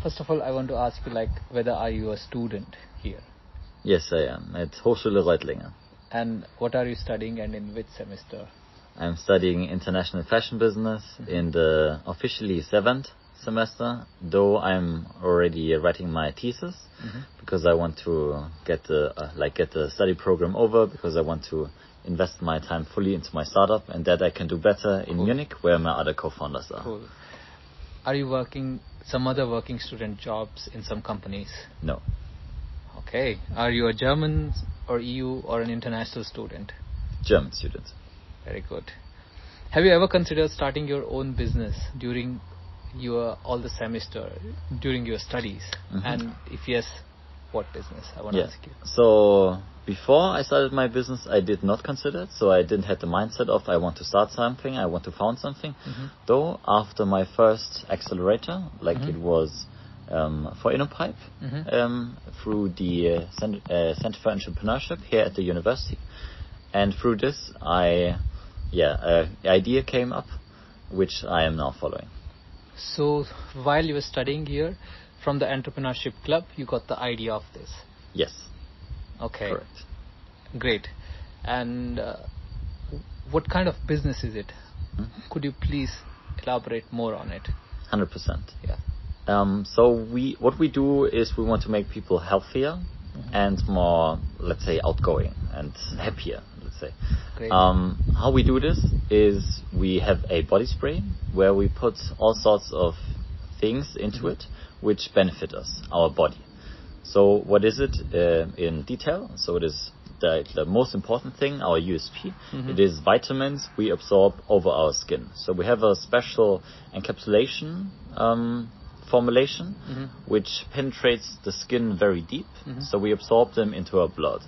First of all, I want to ask you, like, whether are you a student here? Yes, I am at Hochschule Reutlingen. And what are you studying and in which semester? I'm studying international fashion business in the officially 7th semester, though I'm already writing my thesis because I want to get the study program over, because I want to invest my time fully into my startup, and that I can do better in Munich, where my other co-founders are. Cool. Are you working some other working student jobs in some companies? No. Okay. Are you a German or EU or an international student? German student. Very good. Have you ever considered starting your own business during all the semester, during your studies? And if yes, what business? I want to ask you. So before I started my business, I did not consider it. So I didn't have the mindset of I want to start something, I want to found something. Though after my first accelerator, it was for InnoPipe, through the Center for Entrepreneurship here at the university, and through this, idea came up, which I am now following. So while you were studying here, from the entrepreneurship club, you got the idea of this? Yes. Okay. Correct. Great. And what kind of business is it? Could you please elaborate more on it? 100%. Yeah. So what we do is we want to make people healthier and more, let's say, outgoing and happier, let's say. Great. How we do this is we have a body spray where we put all sorts of things into it which benefit us, our body. So what is it in detail? So it is the most important thing, our USP. It is vitamins we absorb over our skin. So we have a special encapsulation formulation which penetrates the skin very deep. So we absorb them into our blood.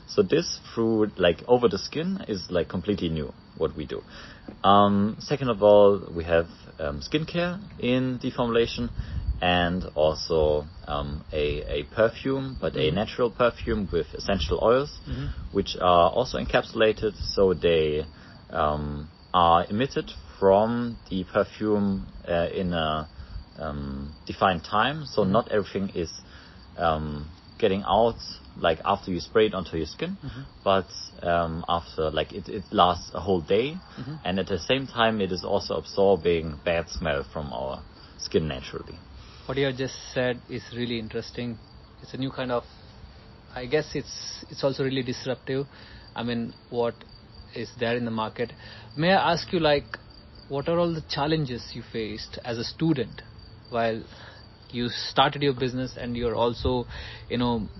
So this through over the skin is completely new what we do. Second of all, we have skincare in the formulation, and also a perfume, but a natural perfume with essential oils, which are also encapsulated, so they are emitted from the perfume in a defined time. So not everything is getting out after you spray it onto your skin, but after it lasts a whole day, and at the same time it is also absorbing bad smell from our skin naturally. What you have just said is really interesting. It's a new kind of, I guess it's also really disruptive. I mean, what is there in the market? May I ask you, what are all the challenges you faced as a student while you started your business, and you're also,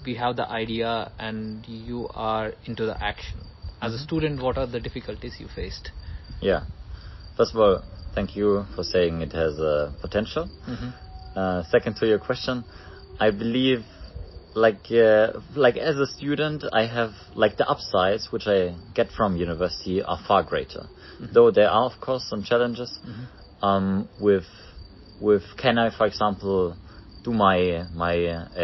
we have the idea and you are into the action. As a student, what are the difficulties you faced? Yeah. First of all, thank you for saying it has potential. Second to your question, I believe as a student, I have the upsides which I get from university are far greater. Though there are of course some challenges with can I, for example, do my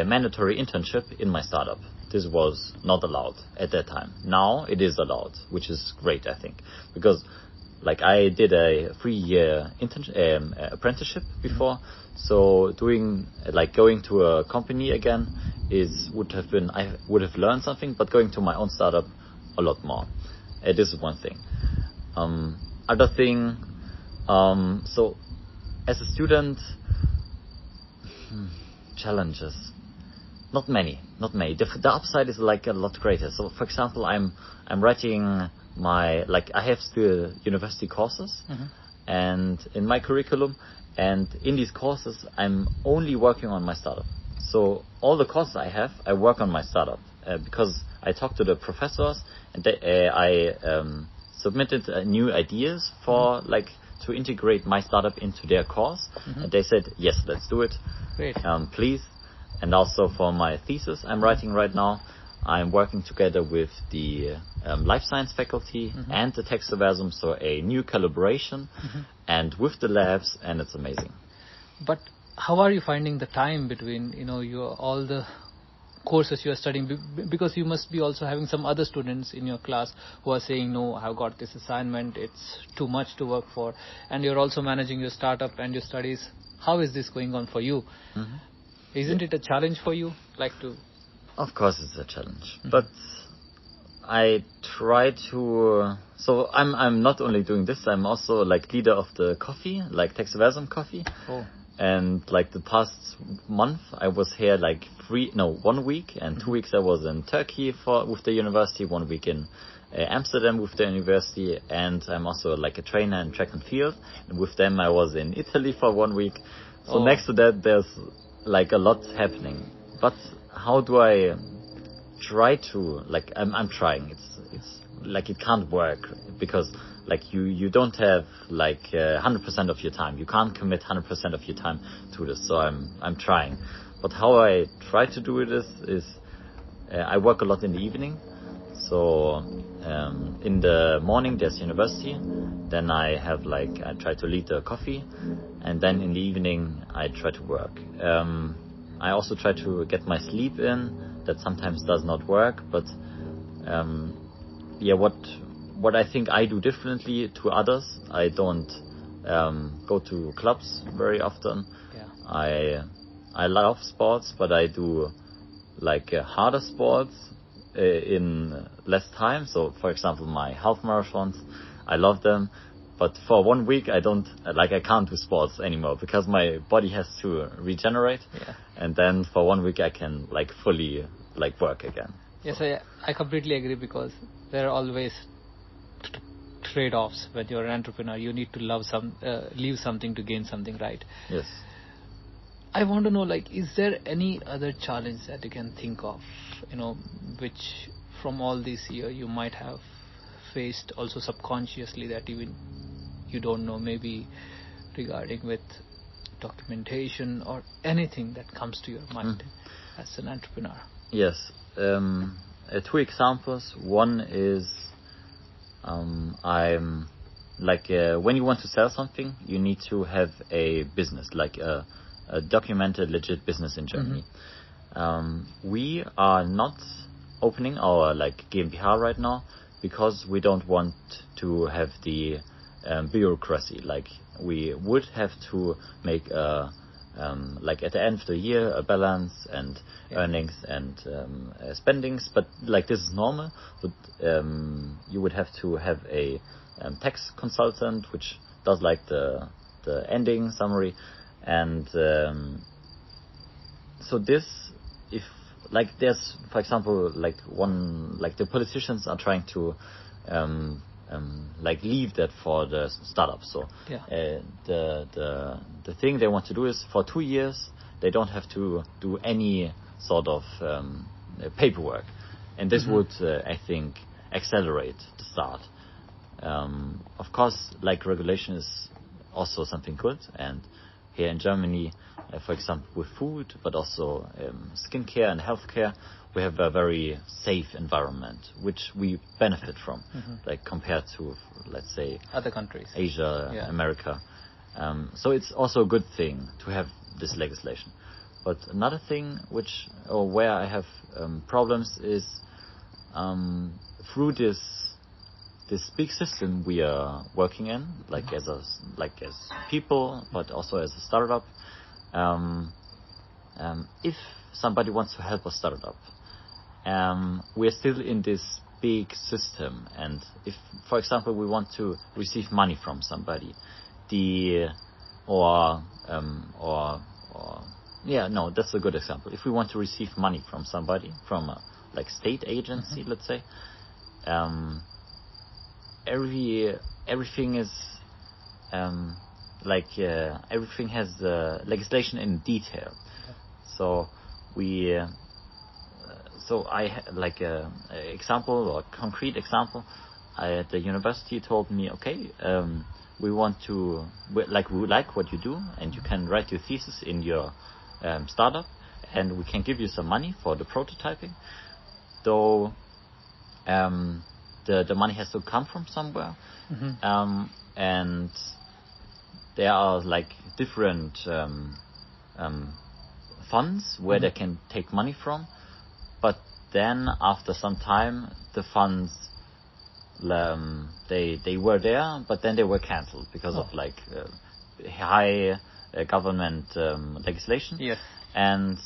mandatory internship in my startup. This was not allowed at that time. Now it is allowed, which is great, I think, because I did a 3-year apprenticeship before, so doing going to a company again would have been, I would have learned something, but going to my own startup a lot more. This is one thing. Other thing, so as a student, challenges. Not many. The upside is a lot greater. So, for example, I'm writing my I have still university courses, and in my curriculum, and in these courses, I'm only working on my startup. So all the courses I have, I work on my startup because I talked to the professors, and I submitted new ideas for to integrate my startup into their course, and they said yes, let's do it. Great. Please. And also for my thesis I'm writing right now, I'm working together with the life science faculty and the Textiversum, so a new collaboration, and with the labs, and it's amazing. But how are you finding the time between all the courses you are studying? Because you must be also having some other students in your class who are saying, no, I've got this assignment, it's too much to work for, and you're also managing your startup and your studies. How is this going on for you? Isn't it a challenge for you? Like to... Of course, it's a challenge, but I try to. So I'm not only doing this. I'm also like leader of the coffee, like Texaversum coffee. Oh. And like the past month, I was here like 1 week, and 2 weeks I was in Turkey with the university, 1 week in Amsterdam with the university, and I'm also like a trainer in track and field. And with them, I was in Italy for 1 week. So next to that, there's like a lot happening. But how do I try to like? I'm trying. It's like it can't work because like you don't have like 100% of your time. You can't commit 100% of your time to this. So I'm trying. But how I try to do it is I work a lot in the evening. So in the morning there's university. Then I try to lead the coffee, and then in the evening I try to work. I also try to get my sleep in. That sometimes does not work, but what I think I do differently to others, I don't go to clubs very often. Yeah. I love sports, but I do like harder sports in less time. So, for example, my half marathons, I love them, but for 1 week I can't do sports anymore because my body has to regenerate. Yeah. And then for 1 week I can like fully like work again. Yes, I completely agree, because there are always trade-offs. When you're an entrepreneur, you need to leave something to gain something, right? Yes. I want to know, like, is there any other challenge that you can think of, which from all this year you might have faced also subconsciously that even you don't know, maybe regarding with documentation or anything that comes to your mind as an entrepreneur? Yes. 2 examples. One is I'm like when you want to sell something, you need to have a business, like a documented, legit business in Germany. We are not opening our like GmbH right now because we don't want to have the bureaucracy. Like we would have to make like at the end of the year a balance and earnings and spendings, but like this is normal. But you would have to have a tax consultant which does like the ending summary, and so this, if like there's, for example, like the politicians are trying to like leave that for the startups. So the thing they want to do is for 2 years they don't have to do any sort of paperwork, and this would I think accelerate the start. Of course, like regulation is also something good, and here in Germany, for example, with food, but also skincare and healthcare, we have a very safe environment, which we benefit from, like compared to, let's say, other countries, Asia, America. So it's also a good thing to have this legislation. But another thing where I have problems is through this big system we are working in, like as people, but also as a startup. If somebody wants to help a startup, we are still in this big system, and if, for example, we want to receive money from somebody, that's a good example. If we want to receive money from somebody, from a like state agency, let's say, everything is everything has legislation in detail. So I like a example or concrete example. The university told me, okay, we like what you do, and you can write your thesis in your startup, and we can give you some money for the prototyping. Though the money has to come from somewhere, and there are like different funds where they can take money from, but then after some time the funds they were there, but then they were cancelled because of like high government legislation. Yes. and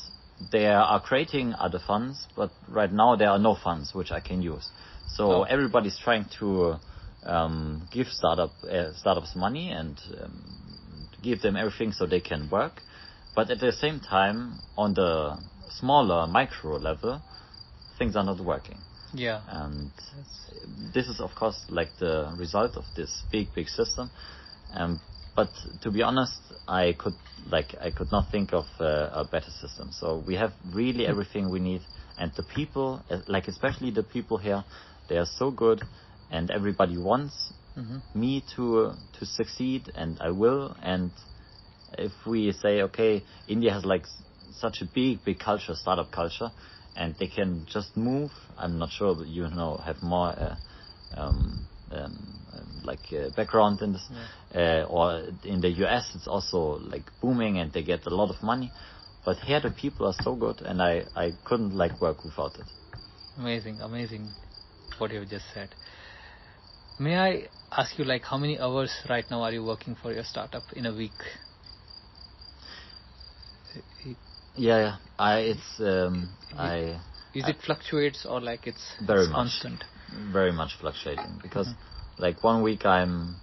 they are creating other funds, but right now there are no funds which I can use. So everybody's trying to give startups money and give them everything so they can work. But at the same time, on the smaller micro level, things are not working. Yeah. And this is, of course, like the result of this big system. But to be honest, I could not think of a better system. So we have really everything we need, and the people, like especially the people here, they are so good, and everybody wants me to succeed, and I will. And if we say, okay, India has like such a big culture, startup culture, and they can just move. I'm not sure, but have more background in this. Or in the US, it's also like booming, and they get a lot of money. But here the people are so good, and I couldn't like work without it. Amazing what you have just said. May I ask you, like, how many hours right now are you working for your startup in a week? Yeah. Is it fluctuates, or like it's constant? Very much fluctuating, because like 1 week I'm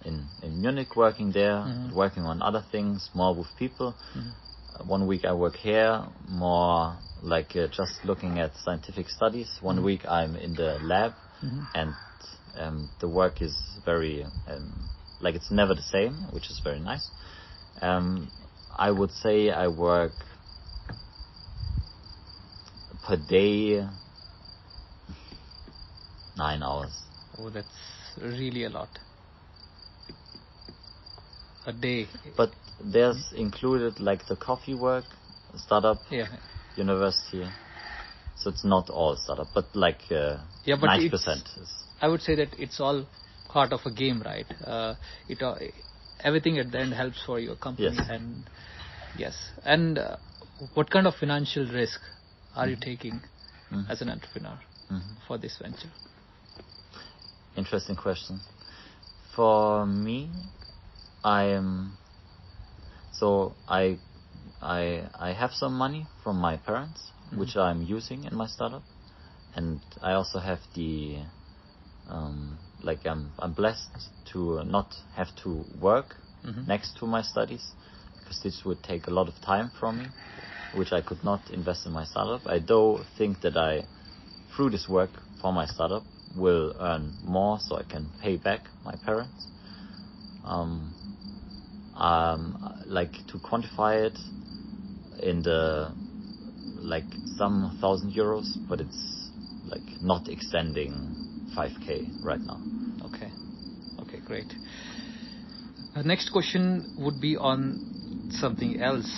in Munich working there, working on other things, more with people. 1 week I work here, more like just looking at scientific studies. 1 week I'm in the lab, and the work is very like it's never the same, which is very nice. I would say I work per day 9 hours. Oh, that's really a lot. A day. But there's included like the coffee work, startup, university. So it's not all startup, but like 90% is. I would say that it's all part of a game, right? Everything at the end helps for your company. Yes. And what kind of financial risk are you taking as an entrepreneur for this venture? Interesting question. For me, I have some money from my parents, which I'm using in my startup, and I also have the I'm blessed to not have to work next to my studies, because this would take a lot of time from me, which I could not invest in my startup. I do think that I, through this work for my startup, will earn more so I can pay back my parents. Like to quantify it in the like some €1,000, but it's like not extending 5K right now. Okay, great. Next question would be on something else.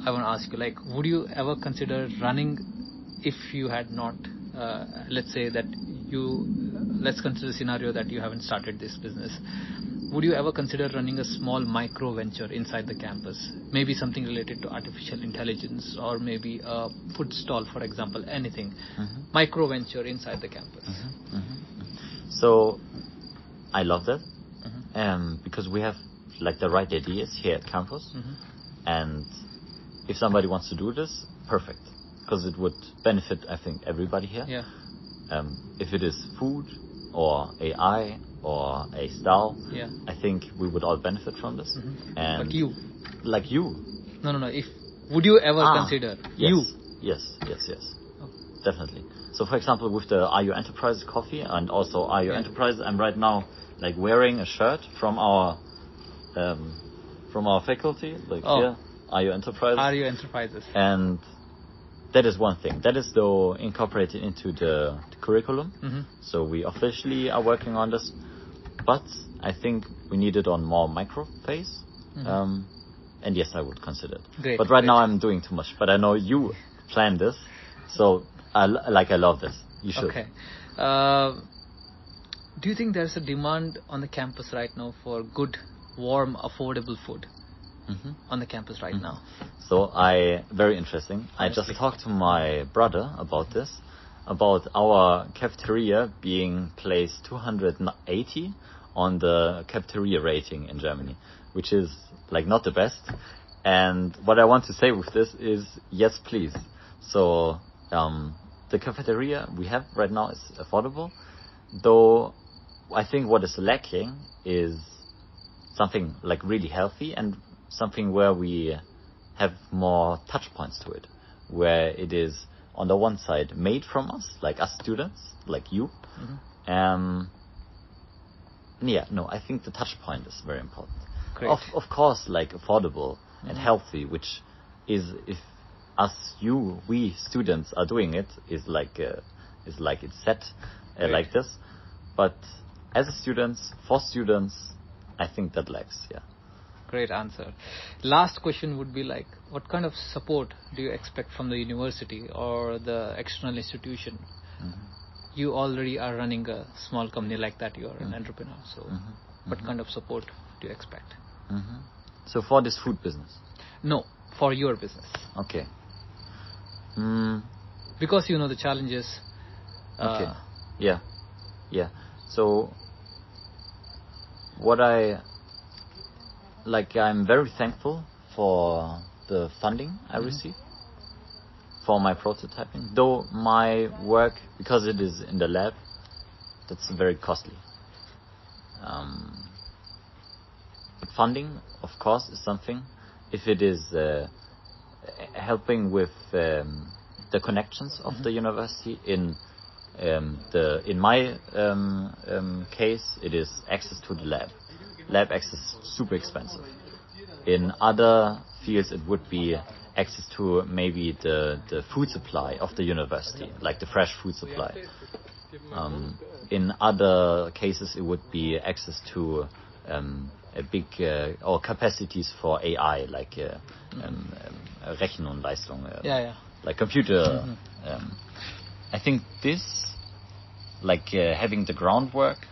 I want to ask you, like, would you ever consider running if you had not, let's say that let's consider the scenario that you haven't started this business. Would you ever consider running a small micro venture inside the campus? Maybe something related to artificial intelligence, or maybe a food stall, for example, anything. Micro venture inside the campus. So, I love that. Because we have like the right ideas here at campus. And if somebody wants to do this, perfect. Because it would benefit, I think, everybody here. If it is food or AI or a style, I think we would all benefit from this. And but you? Like you? No. Would you ever consider? Yes. Yes. Definitely. So, for example, with the Are You Enterprise coffee and also Are You Enterprise, I'm right now like wearing a shirt from our faculty, like here, Are You Enterprises? Are You Enterprises? And that is one thing. That is though incorporated into the curriculum. So we officially are working on this, but I think we need it on more micro phase. And yes, I would consider it. Great, but right now I'm doing too much. But I know you planned this, so I love this. You should. Okay. Do you think there's a demand on the campus right now for good, warm, affordable food on the campus right now? So very interesting. I just talked to my brother about this, about our cafeteria being placed 280 on the cafeteria rating in Germany, which is like not the best. And what I want to say with this is, yes, please. So the cafeteria we have right now is affordable, though I think what is lacking is something like really healthy and something where we have more touch points to it, where it is on the one side made from us, like us students, like you. I think the touch point is very important. Great. Of course, like affordable and healthy, which is, if we students are doing it, is like it's set like this. But as a students, for students, I think that lacks. Yeah. Great answer. Last question would be like, what kind of support do you expect from the university or the external institution? You already are running a small company like that. You are an entrepreneur. So, what kind of support do you expect? So for this food business? No, for your business. Okay. Because you know the challenges. Okay. Yeah. So what I'm very thankful for the funding I received for my prototyping. Though my work, because it is in the lab, that's very costly. But funding, of course, is something. If it is helping with the connections of the university in my case, it is access to the lab. Lab access is super expensive. In other fields, it would be access to maybe the food supply of the university, like the fresh food supply. In other cases, it would be access to a big or capacities for AI, like Rechenleistung, like computer. I think this, like having the groundwork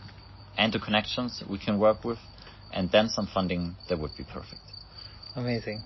and the connections we can work with, and then some funding, that would be perfect. Amazing.